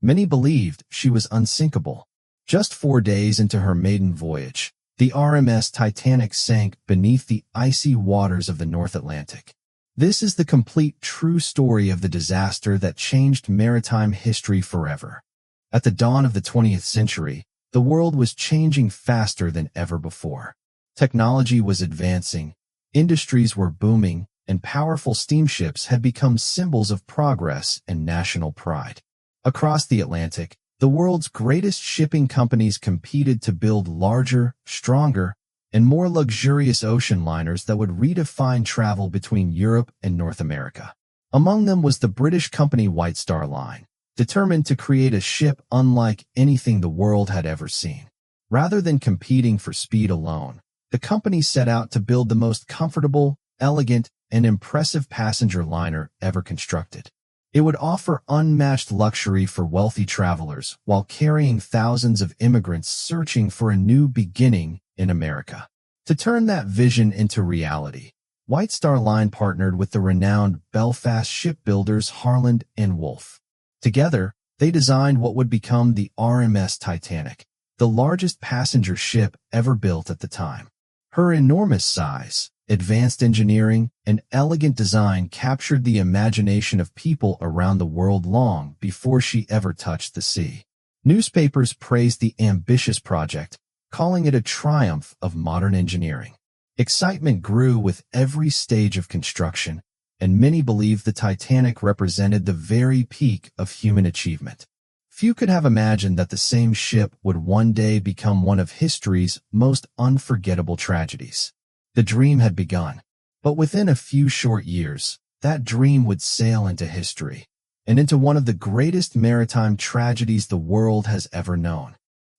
Many believed she was unsinkable. Just 4 days into her maiden voyage, the RMS Titanic sank beneath the icy waters of the North Atlantic. This is the complete true story of the disaster that changed maritime history forever. At the dawn of the 20th century, the world was changing faster than ever before. Technology was advancing, industries were booming, and powerful steamships had become symbols of progress and national pride. Across the Atlantic, the world's greatest shipping companies competed to build larger, stronger, and more luxurious ocean liners that would redefine travel between Europe and North America. Among them was the British company White Star Line, determined to create a ship unlike anything the world had ever seen. Rather than competing for speed alone, the company set out to build the most comfortable, elegant, and impressive passenger liner ever constructed. It would offer unmatched luxury for wealthy travelers while carrying thousands of immigrants searching for a new beginning in America. To turn that vision into reality, White Star Line partnered with the renowned Belfast shipbuilders Harland and Wolff. Together, they designed what would become the RMS Titanic, the largest passenger ship ever built at the time. Her enormous size, advanced engineering, and elegant design captured the imagination of people around the world long before she ever touched the sea. Newspapers praised the ambitious project, calling it a triumph of modern engineering. Excitement grew with every stage of construction, and many believed the Titanic represented the very peak of human achievement. Few could have imagined that the same ship would one day become one of history's most unforgettable tragedies. The dream had begun, but within a few short years, that dream would sail into history, and into one of the greatest maritime tragedies the world has ever known.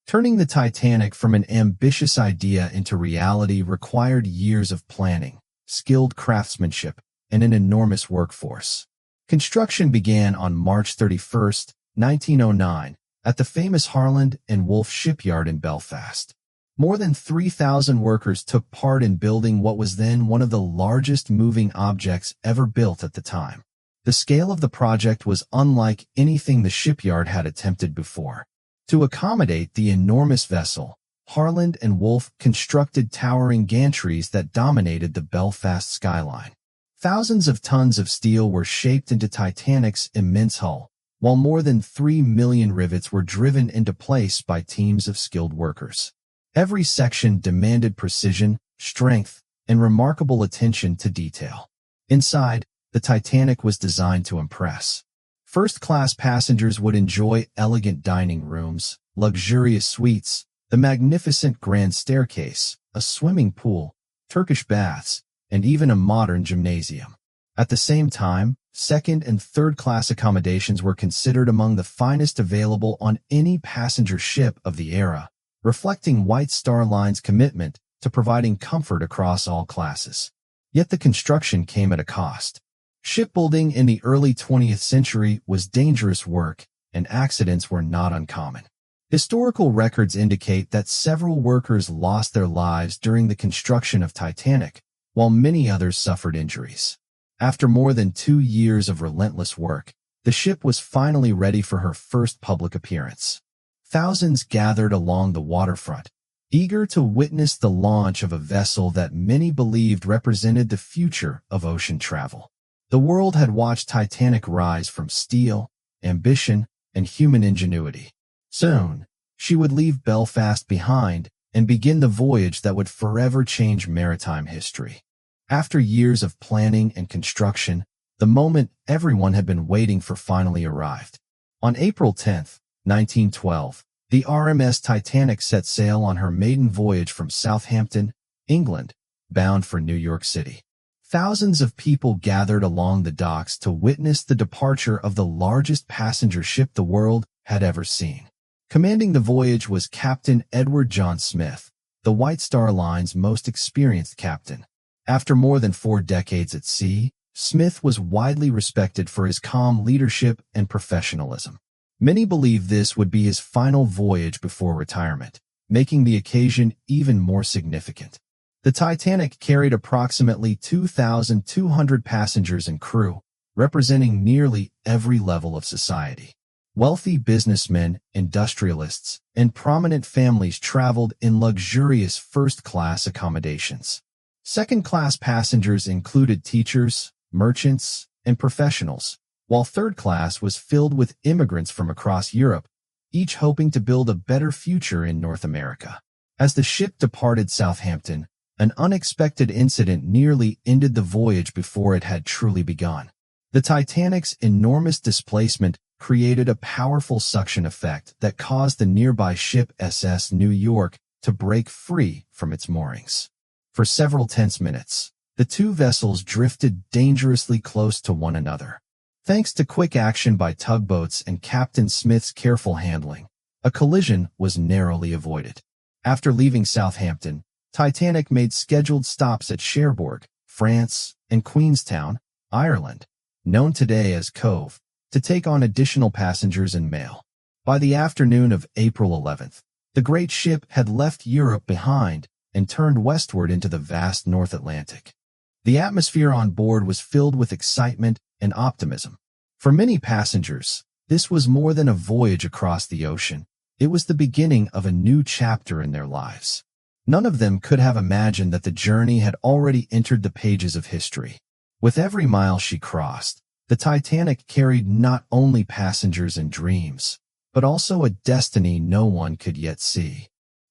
Turning the Titanic from an ambitious idea into reality required years of planning, skilled craftsmanship, and an enormous workforce. Construction began on March 31, 1909, at the famous Harland and Wolff shipyard in Belfast. More than 3,000 workers took part in building what was then one of the largest moving objects ever built at the time. The scale of the project was unlike anything the shipyard had attempted before. To accommodate the enormous vessel, Harland and Wolff constructed towering gantries that dominated the Belfast skyline. Thousands of tons of steel were shaped into Titanic's immense hull, while more than 3 million rivets were driven into place by teams of skilled workers. Every section demanded precision, strength, and remarkable attention to detail. Inside, the Titanic was designed to impress. First-class passengers would enjoy elegant dining rooms, luxurious suites, the magnificent grand staircase, a swimming pool, Turkish baths, and even a modern gymnasium. At the same time, second- and third-class accommodations were considered among the finest available on any passenger ship of the era, reflecting White Star Line's commitment to providing comfort across all classes. Yet the construction came at a cost. Shipbuilding in the early 20th century was dangerous work, and accidents were not uncommon. Historical records indicate that several workers lost their lives during the construction of Titanic, while many others suffered injuries. After more than 2 years of relentless work, the ship was finally ready for her first public appearance. Thousands gathered along the waterfront, eager to witness the launch of a vessel that many believed represented the future of ocean travel. The world had watched Titanic rise from steel, ambition, and human ingenuity. Soon, she would leave Belfast behind and begin the voyage that would forever change maritime history. After years of planning and construction, the moment everyone had been waiting for finally arrived. On April 10, 1912, the RMS Titanic set sail on her maiden voyage from Southampton, England, bound for New York City. Thousands of people gathered along the docks to witness the departure of the largest passenger ship the world had ever seen. Commanding the voyage was Captain Edward John Smith, the White Star Line's most experienced captain. After more than 4 decades at sea, Smith was widely respected for his calm leadership and professionalism. Many believe this would be his final voyage before retirement, making the occasion even more significant. The Titanic carried approximately 2,200 passengers and crew, representing nearly every level of society. Wealthy businessmen, industrialists, and prominent families traveled in luxurious first-class accommodations. Second-class passengers included teachers, merchants, and professionals, while third class was filled with immigrants from across Europe, each hoping to build a better future in North America. As the ship departed Southampton, an unexpected incident nearly ended the voyage before it had truly begun. The Titanic's enormous displacement created a powerful suction effect that caused the nearby ship SS New York to break free from its moorings. For several tense minutes, the two vessels drifted dangerously close to one another. Thanks to quick action by tugboats and Captain Smith's careful handling, a collision was narrowly avoided. After leaving Southampton, Titanic made scheduled stops at Cherbourg, France, and Queenstown, Ireland, known today as Cove, to take on additional passengers and mail. By the afternoon of April 11th, the great ship had left Europe behind and turned westward into the vast North Atlantic. The atmosphere on board was filled with excitement and optimism. For many passengers, this was more than a voyage across the ocean. It was the beginning of a new chapter in their lives. None of them could have imagined that the journey had already entered the pages of history. With every mile she crossed, the Titanic carried not only passengers and dreams, but also a destiny no one could yet see.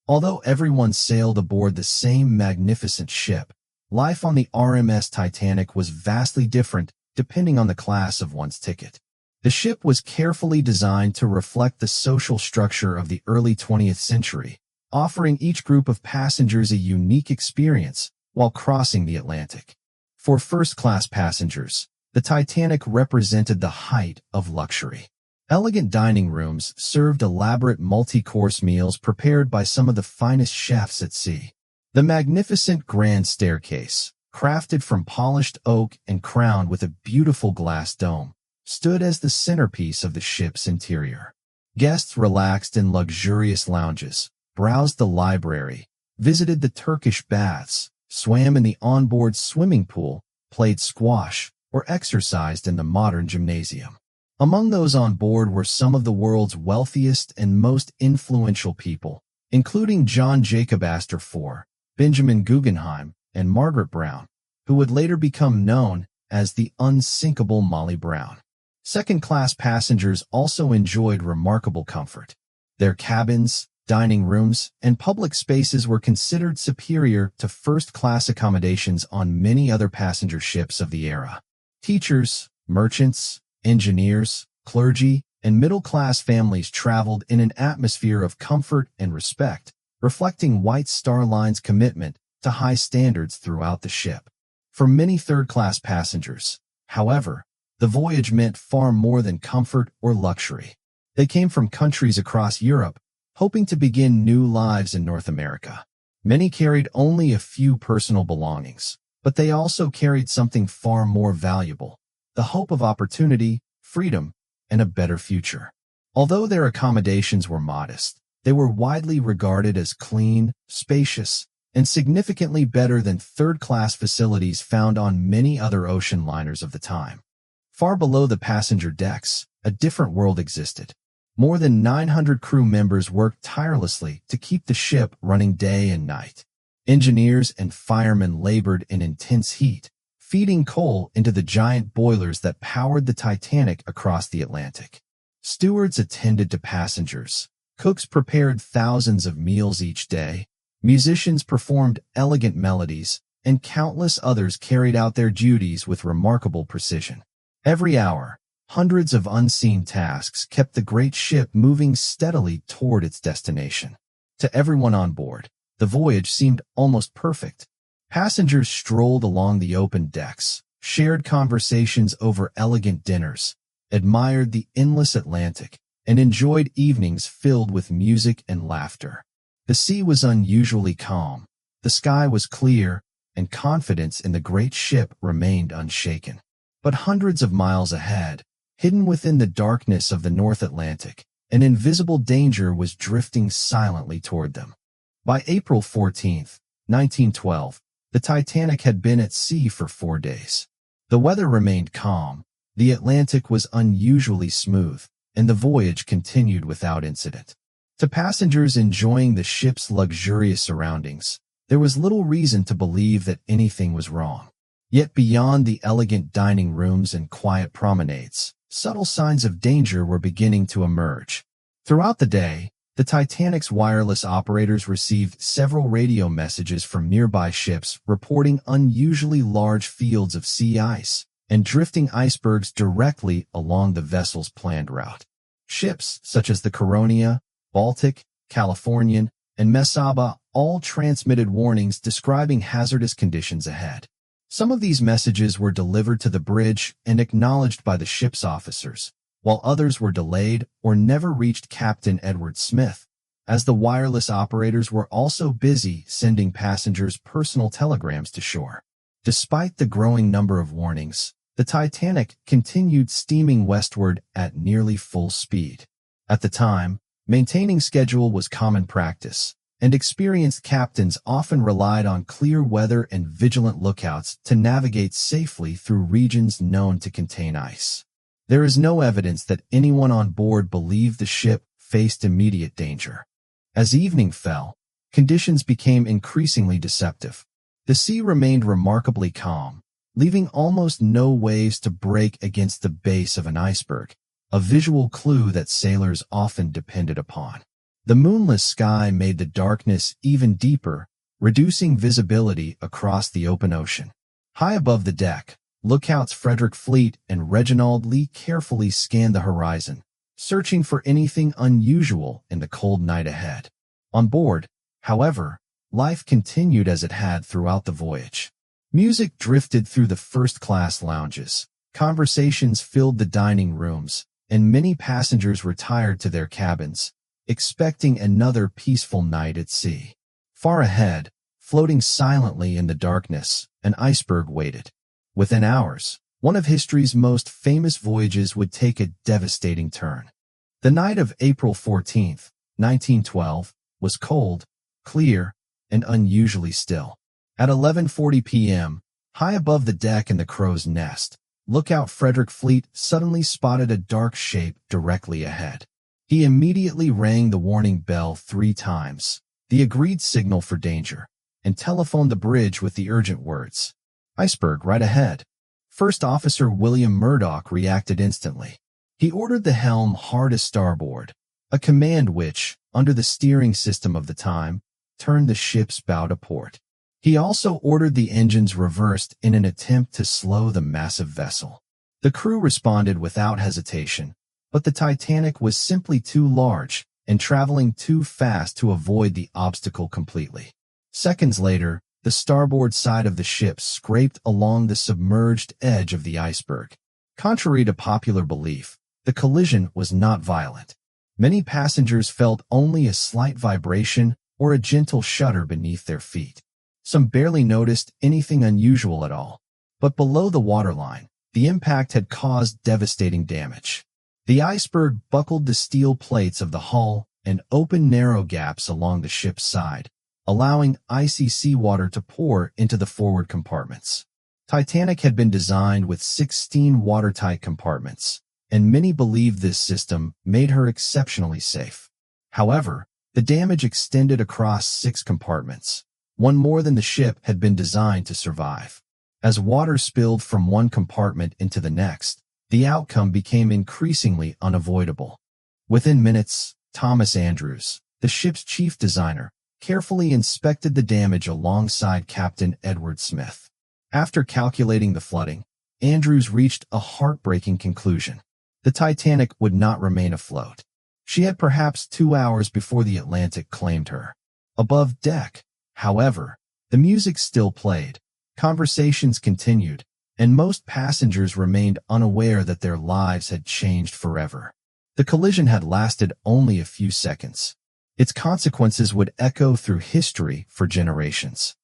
Although everyone sailed aboard the same magnificent ship, life on the RMS Titanic was vastly different depending on the class of one's ticket. The ship was carefully designed to reflect the social structure of the early 20th century, offering each group of passengers a unique experience while crossing the Atlantic. For first-class passengers, the Titanic represented the height of luxury. Elegant dining rooms served elaborate multi-course meals prepared by some of the finest chefs at sea. The magnificent grand staircase, crafted from polished oak and crowned with a beautiful glass dome, stood as the centerpiece of the ship's interior. Guests relaxed in luxurious lounges, browsed the library, visited the Turkish baths, swam in the onboard swimming pool, played squash, or exercised in the modern gymnasium. Among those on board were some of the world's wealthiest and most influential people, including John Jacob Astor IV, Benjamin Guggenheim, and Margaret Brown, who would later become known as the unsinkable Molly Brown. Second-class passengers also enjoyed remarkable comfort. Their cabins, dining rooms, and public spaces were considered superior to first-class accommodations on many other passenger ships of the era. Teachers, merchants, engineers, clergy, and middle-class families traveled in an atmosphere of comfort and respect, reflecting White Star Line's commitment to high standards throughout the ship. For many third-class passengers, however, the voyage meant far more than comfort or luxury. They came from countries across Europe, hoping to begin new lives in North America. Many carried only a few personal belongings, but they also carried something far more valuable: the hope of opportunity, freedom, and a better future. Although their accommodations were modest, they were widely regarded as clean, spacious, and significantly better than third-class facilities found on many other ocean liners of the time. Far below the passenger decks, a different world existed. More than 900 crew members worked tirelessly to keep the ship running day and night. Engineers and firemen labored in intense heat, feeding coal into the giant boilers that powered the Titanic across the Atlantic. Stewards attended to passengers. Cooks prepared thousands of meals each day. Musicians performed elegant melodies, and countless others carried out their duties with remarkable precision. Every hour, hundreds of unseen tasks kept the great ship moving steadily toward its destination. To everyone on board, the voyage seemed almost perfect. Passengers strolled along the open decks, shared conversations over elegant dinners, admired the endless Atlantic, and enjoyed evenings filled with music and laughter. The sea was unusually calm, the sky was clear, and confidence in the great ship remained unshaken. But hundreds of miles ahead, hidden within the darkness of the North Atlantic, an invisible danger was drifting silently toward them. By April 14, 1912, the Titanic had been at sea for 4 days. The weather remained calm, the Atlantic was unusually smooth, and the voyage continued without incident. To passengers enjoying the ship's luxurious surroundings, there was little reason to believe that anything was wrong. Yet beyond the elegant dining rooms and quiet promenades, subtle signs of danger were beginning to emerge. Throughout the day, the Titanic's wireless operators received several radio messages from nearby ships reporting unusually large fields of sea ice and drifting icebergs directly along the vessel's planned route. Ships such as the Caronia, Baltic, Californian, and Mesaba all transmitted warnings describing hazardous conditions ahead. Some of these messages were delivered to the bridge and acknowledged by the ship's officers, while others were delayed or never reached Captain Edward Smith, as the wireless operators were also busy sending passengers personal telegrams to shore. Despite the growing number of warnings, the Titanic continued steaming westward at nearly full speed. At the time, maintaining schedule was common practice, and experienced captains often relied on clear weather and vigilant lookouts to navigate safely through regions known to contain ice. There is no evidence that anyone on board believed the ship faced immediate danger. As evening fell, conditions became increasingly deceptive. The sea remained remarkably calm, leaving almost no waves to break against the base of an iceberg, a visual clue that sailors often depended upon. The moonless sky made the darkness even deeper, reducing visibility across the open ocean. High above the deck, lookouts Frederick Fleet and Reginald Lee carefully scanned the horizon, searching for anything unusual in the cold night ahead. On board, however, life continued as it had throughout the voyage. Music drifted through the first-class lounges, conversations filled the dining rooms, and many passengers retired to their cabins, expecting another peaceful night at sea. Far ahead, floating silently in the darkness, an iceberg waited. Within hours, one of history's most famous voyages would take a devastating turn. The night of April 14, 1912, was cold, clear, and unusually still. At 11:40 p.m., high above the deck in the crow's nest, lookout Frederick Fleet suddenly spotted a dark shape directly ahead. He immediately rang the warning bell 3 times, the agreed signal for danger, and telephoned the bridge with the urgent words, "Iceberg right ahead." First Officer William Murdoch reacted instantly. He ordered the helm hard as starboard, a command which, under the steering system of the time, turned the ship's bow to port. He also ordered the engines reversed in an attempt to slow the massive vessel. The crew responded without hesitation, but the Titanic was simply too large and traveling too fast to avoid the obstacle completely. Seconds later, the starboard side of the ship scraped along the submerged edge of the iceberg. Contrary to popular belief, the collision was not violent. Many passengers felt only a slight vibration or a gentle shudder beneath their feet. Some barely noticed anything unusual at all. But below the waterline, the impact had caused devastating damage. The iceberg buckled the steel plates of the hull and opened narrow gaps along the ship's side, allowing icy seawater to pour into the forward compartments. Titanic had been designed with 16 watertight compartments, and many believed this system made her exceptionally safe. However, the damage extended across 6 compartments, one more than the ship had been designed to survive. As water spilled from one compartment into the next, the outcome became increasingly unavoidable. Within minutes, Thomas Andrews, the ship's chief designer, carefully inspected the damage alongside Captain Edward Smith. After calculating the flooding, Andrews reached a heartbreaking conclusion. The Titanic would not remain afloat. She had perhaps 2 hours before the Atlantic claimed her. Above deck, however, the music still played, conversations continued, and most passengers remained unaware that their lives had changed forever. The collision had lasted only a few seconds. Its consequences would echo through history for generations.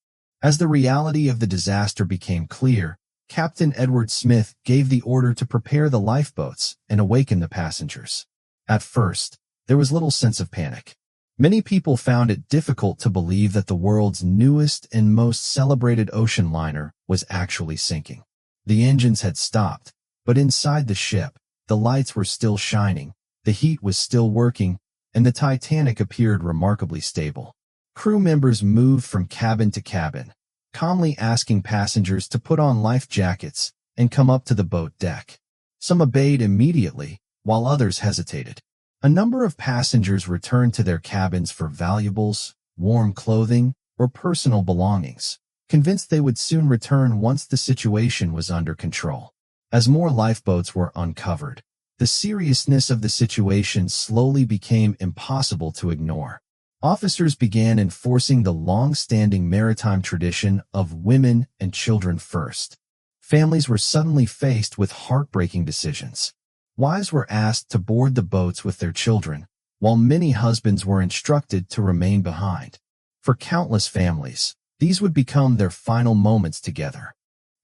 As the reality of the disaster became clear, Captain Edward Smith gave the order to prepare the lifeboats and awaken the passengers. At first, there was little sense of panic. Many people found it difficult to believe that the world's newest and most celebrated ocean liner was actually sinking. The engines had stopped, but inside the ship, the lights were still shining, The heat was still working, and the Titanic appeared remarkably stable. Crew members moved from cabin to cabin, calmly asking passengers to put on life jackets and come up to the boat deck. Some obeyed immediately, while others hesitated. A number of passengers returned to their cabins for valuables, warm clothing, or personal belongings, convinced they would soon return once the situation was under control. As more lifeboats were uncovered, the seriousness of the situation slowly became impossible to ignore. Officers began enforcing the long-standing maritime tradition of women and children first. Families were suddenly faced with heartbreaking decisions. Wives were asked to board the boats with their children, while many husbands were instructed to remain behind. For countless families, these would become their final moments together.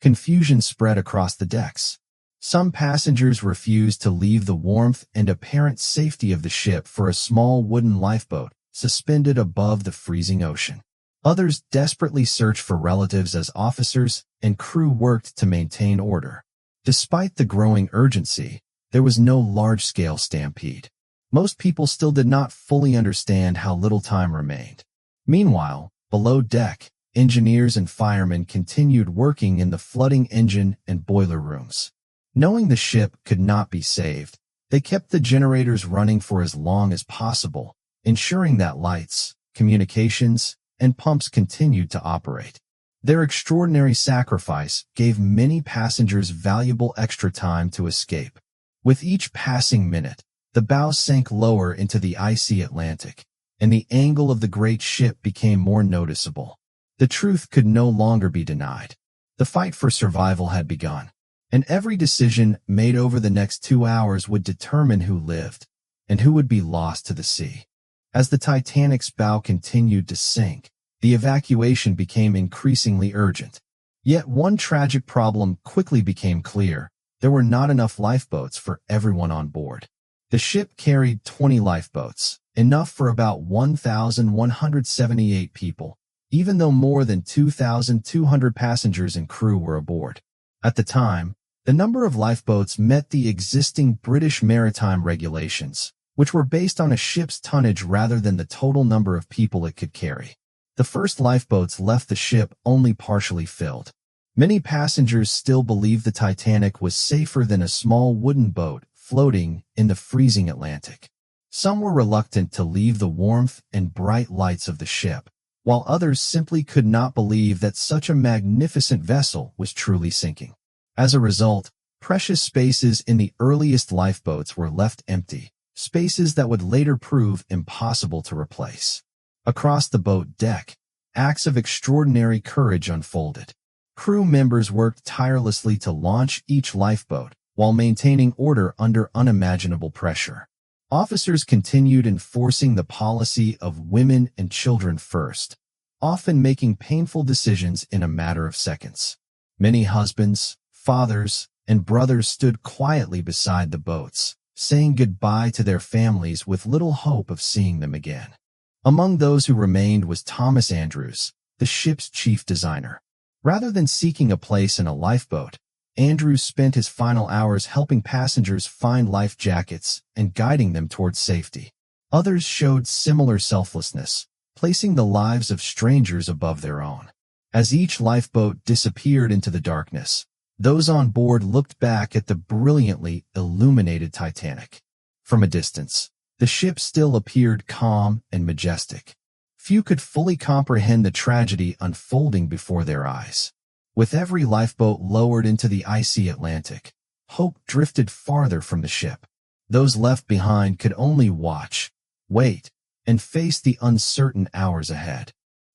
Confusion spread across the decks. Some passengers refused to leave the warmth and apparent safety of the ship for a small wooden lifeboat suspended above the freezing ocean. Others desperately searched for relatives as officers and crew worked to maintain order. Despite the growing urgency, there was no large-scale stampede. Most people still did not fully understand how little time remained. Meanwhile, below deck, engineers and firemen continued working in the flooding engine and boiler rooms. Knowing the ship could not be saved, they kept the generators running for as long as possible, ensuring that lights, communications, and pumps continued to operate. Their extraordinary sacrifice gave many passengers valuable extra time to escape. With each passing minute, the bow sank lower into the icy Atlantic, and the angle of the great ship became more noticeable. The truth could no longer be denied. The fight for survival had begun, and every decision made over the next 2 hours would determine who lived and who would be lost to the sea. As the Titanic's bow continued to sink, the evacuation became increasingly urgent. Yet one tragic problem quickly became clear. There were not enough lifeboats for everyone on board. The ship carried 20 lifeboats, enough for about 1,178 people, even though more than 2,200 passengers and crew were aboard. At the time, the number of lifeboats met the existing British maritime regulations, which were based on a ship's tonnage rather than the total number of people it could carry. The first lifeboats left the ship only partially filled. Many passengers still believed the Titanic was safer than a small wooden boat floating in the freezing Atlantic. Some were reluctant to leave the warmth and bright lights of the ship, while others simply could not believe that such a magnificent vessel was truly sinking. As a result, precious spaces in the earliest lifeboats were left empty, spaces that would later prove impossible to replace. Across the boat deck, acts of extraordinary courage unfolded. Crew members worked tirelessly to launch each lifeboat while maintaining order under unimaginable pressure. Officers continued enforcing the policy of women and children first, often making painful decisions in a matter of seconds. Many husbands, fathers, and brothers stood quietly beside the boats, saying goodbye to their families with little hope of seeing them again. Among those who remained was Thomas Andrews, the ship's chief designer. Rather than seeking a place in a lifeboat, Andrews spent his final hours helping passengers find life jackets and guiding them towards safety. Others showed similar selflessness, placing the lives of strangers above their own. As each lifeboat disappeared into the darkness, those on board looked back at the brilliantly illuminated Titanic. From a distance, the ship still appeared calm and majestic. Few could fully comprehend the tragedy unfolding before their eyes. With every lifeboat lowered into the icy Atlantic, hope drifted farther from the ship. Those left behind could only watch, wait, and face the uncertain hours ahead.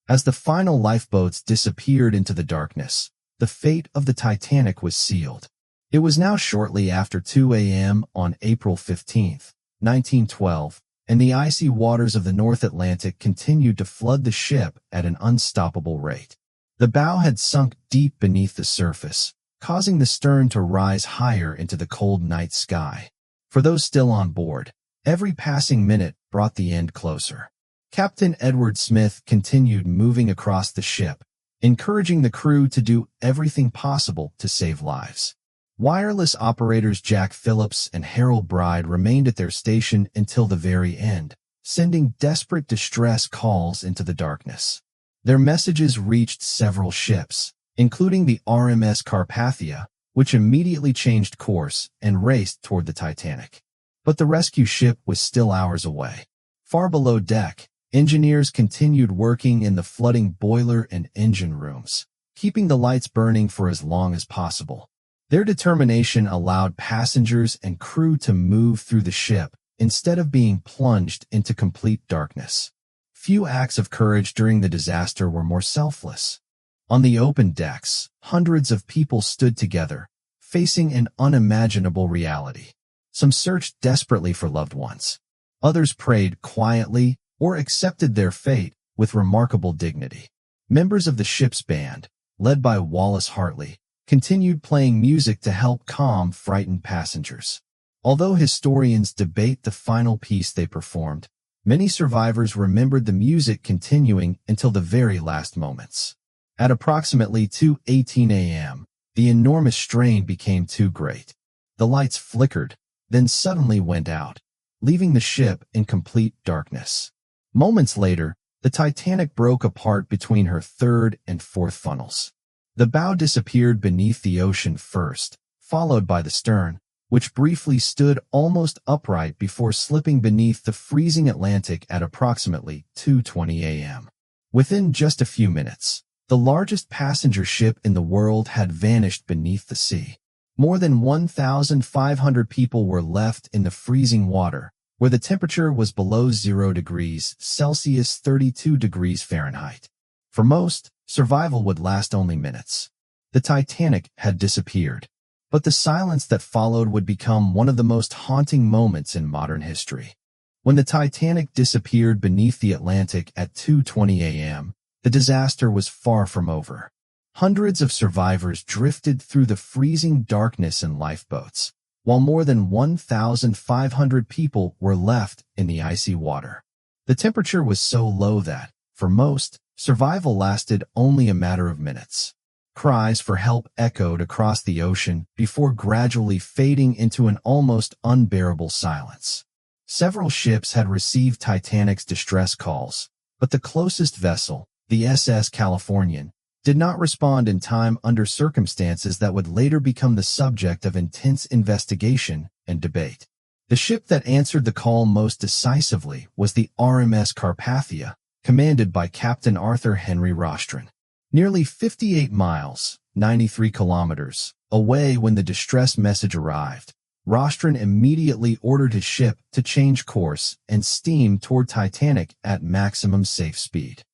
As the final lifeboats disappeared into the darkness, the fate of the Titanic was sealed. It was now shortly after 2 a.m. on April 15, 1912, and the icy waters of the North Atlantic continued to flood the ship at an unstoppable rate. The bow had sunk deep beneath the surface, causing the stern to rise higher into the cold night sky. For those still on board, every passing minute brought the end closer. Captain Edward Smith continued moving across the ship, encouraging the crew to do everything possible to save lives. Wireless operators Jack Phillips and Harold Bride remained at their station until the very end, sending desperate distress calls into the darkness. Their messages reached several ships, including the RMS Carpathia, which immediately changed course and raced toward the Titanic. But the rescue ship was still hours away. Far below deck, engineers continued working in the flooding boiler and engine rooms, keeping the lights burning for as long as possible. Their determination allowed passengers and crew to move through the ship instead of being plunged into complete darkness. Few acts of courage during the disaster were more selfless. On the open decks, hundreds of people stood together, facing an unimaginable reality. Some searched desperately for loved ones. Others prayed quietly or accepted their fate with remarkable dignity. Members of the ship's band, led by Wallace Hartley, continued playing music to help calm frightened passengers. Although historians debate the final piece they performed, many survivors remembered the music continuing until the very last moments. At approximately 2:18 a.m., the enormous strain became too great. The lights flickered, then suddenly went out, leaving the ship in complete darkness. Moments later, the Titanic broke apart between her third and fourth funnels. The bow disappeared beneath the ocean first, followed by the stern, which briefly stood almost upright before slipping beneath the freezing Atlantic at approximately 2:20 a.m. Within just a few minutes, the largest passenger ship in the world had vanished beneath the sea. More than 1,500 people were left in the freezing water, where the temperature was below 0 degrees Celsius 32 degrees Fahrenheit. For most, survival would last only minutes. The Titanic had disappeared, but the silence that followed would become one of the most haunting moments in modern history. When the Titanic disappeared beneath the Atlantic at 2:20 a.m., the disaster was far from over. Hundreds of survivors drifted through the freezing darkness in lifeboats, while more than 1,500 people were left in the icy water. The temperature was so low that, for most, survival lasted only a matter of minutes. Cries for help echoed across the ocean before gradually fading into an almost unbearable silence. Several ships had received Titanic's distress calls, but the closest vessel, the SS Californian, did not respond in time under circumstances that would later become the subject of intense investigation and debate. The ship that answered the call most decisively was the RMS Carpathia, commanded by Captain Arthur Henry Rostron. Nearly 58 miles, 93 kilometers, away when the distress message arrived, Rostron immediately ordered his ship to change course and steam toward Titanic at maximum safe speed.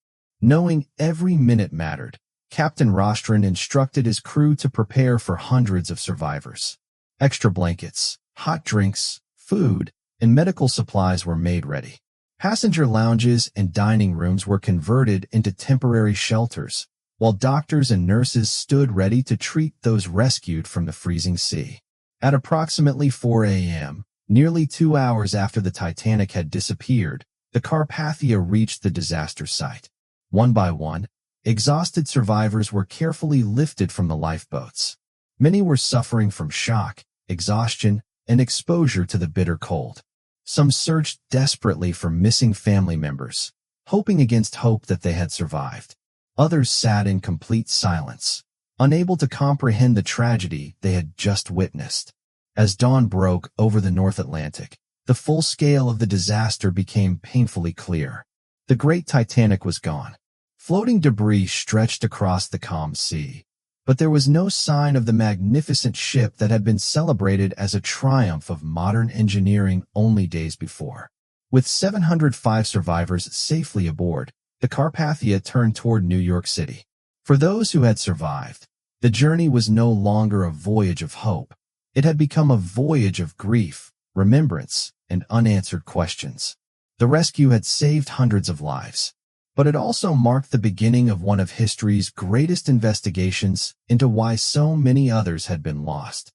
Knowing every minute mattered, Captain Rostron instructed his crew to prepare for hundreds of survivors. Extra blankets, hot drinks, food, and medical supplies were made ready. Passenger lounges and dining rooms were converted into temporary shelters, while doctors and nurses stood ready to treat those rescued from the freezing sea. At approximately 4 a.m., nearly 2 hours after the Titanic had disappeared, the Carpathia reached the disaster site. One by one, exhausted survivors were carefully lifted from the lifeboats. Many were suffering from shock, exhaustion, and exposure to the bitter cold. Some searched desperately for missing family members, hoping against hope that they had survived. Others sat in complete silence, unable to comprehend the tragedy they had just witnessed. As dawn broke over the North Atlantic, the full scale of the disaster became painfully clear. The great Titanic was gone. Floating debris stretched across the calm sea, but there was no sign of the magnificent ship that had been celebrated as a triumph of modern engineering only days before. With 705 survivors safely aboard, the Carpathia turned toward New York City. For those who had survived, the journey was no longer a voyage of hope. It had become a voyage of grief, remembrance, and unanswered questions. The rescue had saved hundreds of lives, but it also marked the beginning of one of history's greatest investigations into why so many others had been lost.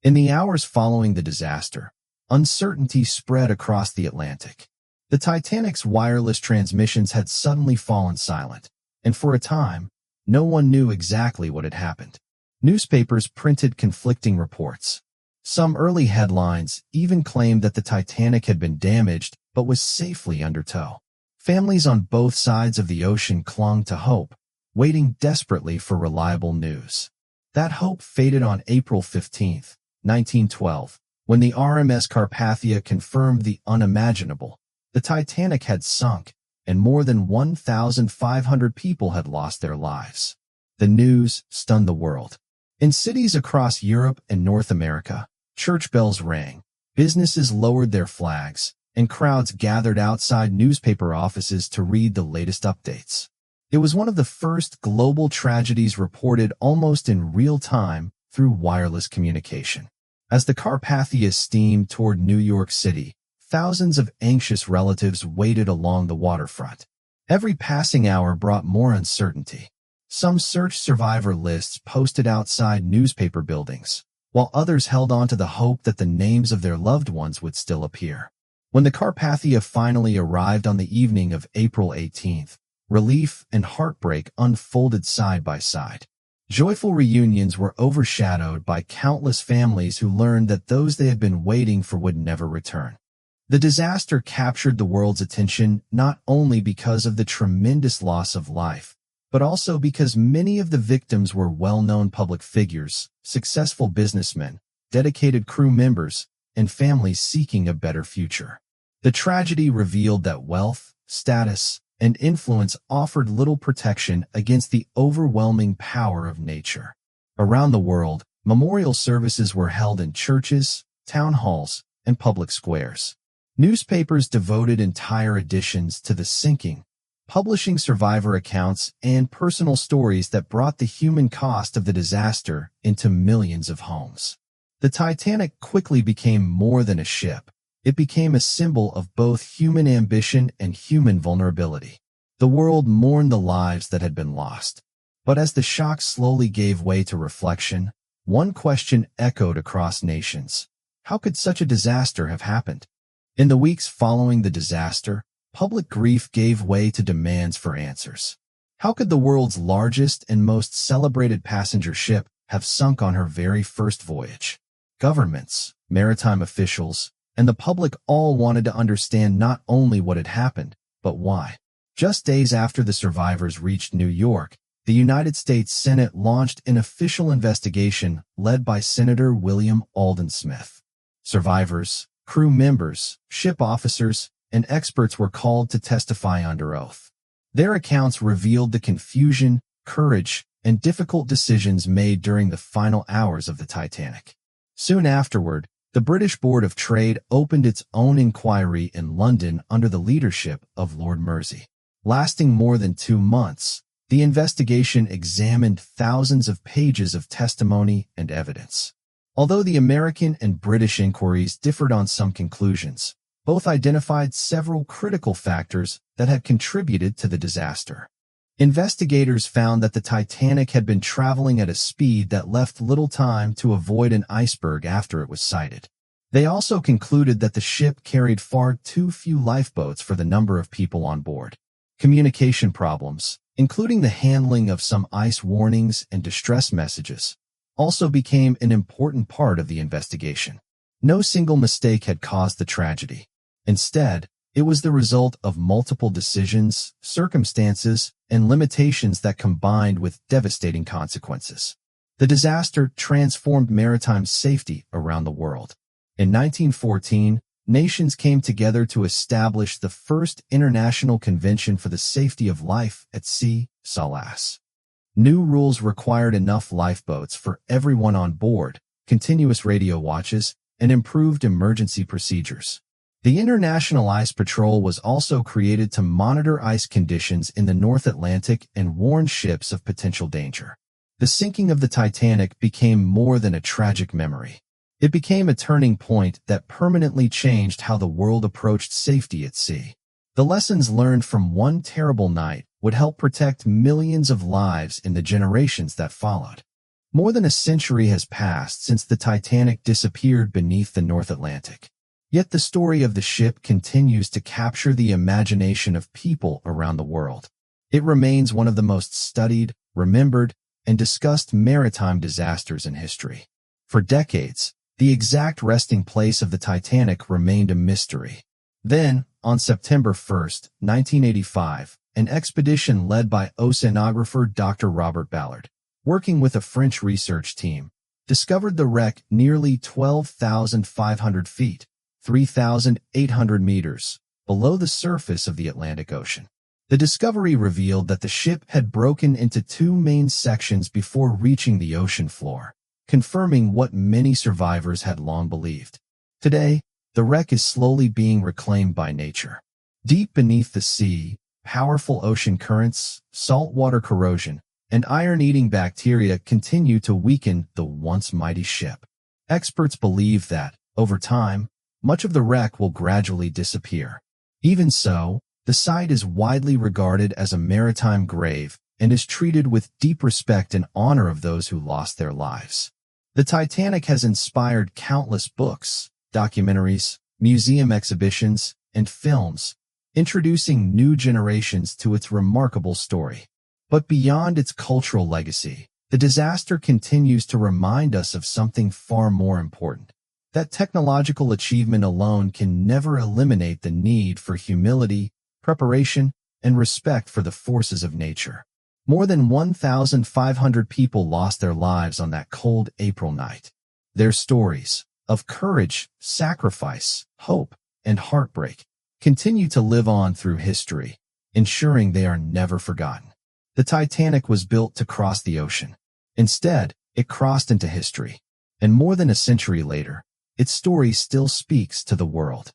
In the hours following the disaster, uncertainty spread across the Atlantic. The Titanic's wireless transmissions had suddenly fallen silent, and for a time, no one knew exactly what had happened. Newspapers printed conflicting reports. Some early headlines even claimed that the Titanic had been damaged but was safely under tow. Families on both sides of the ocean clung to hope, waiting desperately for reliable news. That hope faded on April 15, 1912, when the RMS Carpathia confirmed the unimaginable. The Titanic had sunk, and more than 1,500 people had lost their lives. The news stunned the world. In cities across Europe and North America, church bells rang, businesses lowered their flags, and crowds gathered outside newspaper offices to read the latest updates. It was one of the first global tragedies reported almost in real time through wireless communication. As the Carpathia steamed toward New York City, thousands of anxious relatives waited along the waterfront. Every passing hour brought more uncertainty. Some search survivor lists posted outside newspaper buildings, while others held on to the hope that the names of their loved ones would still appear. When the Carpathia finally arrived on the evening of April 18th, relief and heartbreak unfolded side by side. Joyful reunions were overshadowed by countless families who learned that those they had been waiting for would never return. The disaster captured the world's attention not only because of the tremendous loss of life, but also because many of the victims were well-known public figures, successful businessmen, dedicated crew members, and families seeking a better future. The tragedy revealed that wealth, status, and influence offered little protection against the overwhelming power of nature. Around the world, memorial services were held in churches, town halls, and public squares. Newspapers devoted entire editions to the sinking, publishing survivor accounts and personal stories that brought the human cost of the disaster into millions of homes. The Titanic quickly became more than a ship. It became a symbol of both human ambition and human vulnerability. The world mourned the lives that had been lost. But as the shock slowly gave way to reflection, one question echoed across nations. How could such a disaster have happened? In the weeks following the disaster, public grief gave way to demands for answers. How could the world's largest and most celebrated passenger ship have sunk on her very first voyage? Governments, maritime officials, and the public all wanted to understand not only what had happened, but why. Just days after the survivors reached New York, the United States Senate launched an official investigation led by Senator William Alden Smith. Survivors, crew members, ship officers, and experts were called to testify under oath. Their accounts revealed the confusion, courage, and difficult decisions made during the final hours of the Titanic. Soon afterward, the British Board of Trade opened its own inquiry in London under the leadership of Lord Mersey. Lasting more than 2 months, the investigation examined thousands of pages of testimony and evidence. Although the American and British inquiries differed on some conclusions, both identified several critical factors that had contributed to the disaster. Investigators found that the Titanic had been traveling at a speed that left little time to avoid an iceberg after it was sighted. They also concluded that the ship carried far too few lifeboats for the number of people on board. Communication problems, including the handling of some ice warnings and distress messages, also became an important part of the investigation. No single mistake had caused the tragedy. Instead, it was the result of multiple decisions, circumstances, and limitations that combined with devastating consequences. The disaster transformed maritime safety around the world. In 1914, nations came together to establish the first International Convention for the Safety of Life at Sea, SOLAS. New rules required enough lifeboats for everyone on board, continuous radio watches, and improved emergency procedures. The International Ice Patrol was also created to monitor ice conditions in the North Atlantic and warn ships of potential danger. The sinking of the Titanic became more than a tragic memory. It became a turning point that permanently changed how the world approached safety at sea. The lessons learned from one terrible night would help protect millions of lives in the generations that followed. More than a century has passed since the Titanic disappeared beneath the North Atlantic. Yet the story of the ship continues to capture the imagination of people around the world. It remains one of the most studied, remembered, and discussed maritime disasters in history. For decades, the exact resting place of the Titanic remained a mystery. Then, on September 1, 1985, an expedition led by oceanographer Dr. Robert Ballard, working with a French research team, discovered the wreck nearly 12,500 feet, 3,800 meters, below the surface of the Atlantic Ocean. The discovery revealed that the ship had broken into two main sections before reaching the ocean floor, confirming what many survivors had long believed. Today, the wreck is slowly being reclaimed by nature. Deep beneath the sea, powerful ocean currents, saltwater corrosion, and iron-eating bacteria continue to weaken the once mighty ship. Experts believe that, over time, much of the wreck will gradually disappear. Even so, the site is widely regarded as a maritime grave and is treated with deep respect in honor of those who lost their lives. The Titanic has inspired countless books, documentaries, museum exhibitions, and films, introducing new generations to its remarkable story. But beyond its cultural legacy, the disaster continues to remind us of something far more important: that technological achievement alone can never eliminate the need for humility, preparation, and respect for the forces of nature. More than 1,500 people lost their lives on that cold April night. Their stories of courage, sacrifice, hope, and heartbreak continue to live on through history, ensuring they are never forgotten. The Titanic was built to cross the ocean. Instead, it crossed into history. And more than a century later, its story still speaks to the world.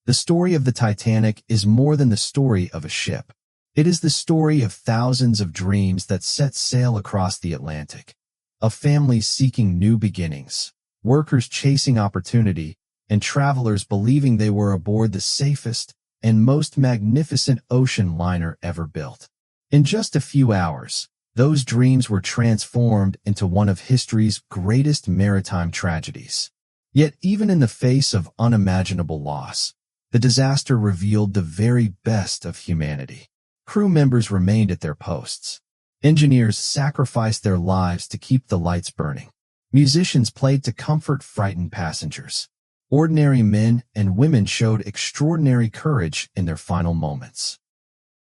The story of the Titanic is more than the story of a ship. It is the story of thousands of dreams that set sail across the Atlantic, of families seeking new beginnings, workers chasing opportunity, and travelers believing they were aboard the safest and most magnificent ocean liner ever built. In just a few hours, those dreams were transformed into one of history's greatest maritime tragedies. Yet even in the face of unimaginable loss, the disaster revealed the very best of humanity. Crew members remained at their posts. Engineers sacrificed their lives to keep the lights burning. Musicians played to comfort frightened passengers. Ordinary men and women showed extraordinary courage in their final moments.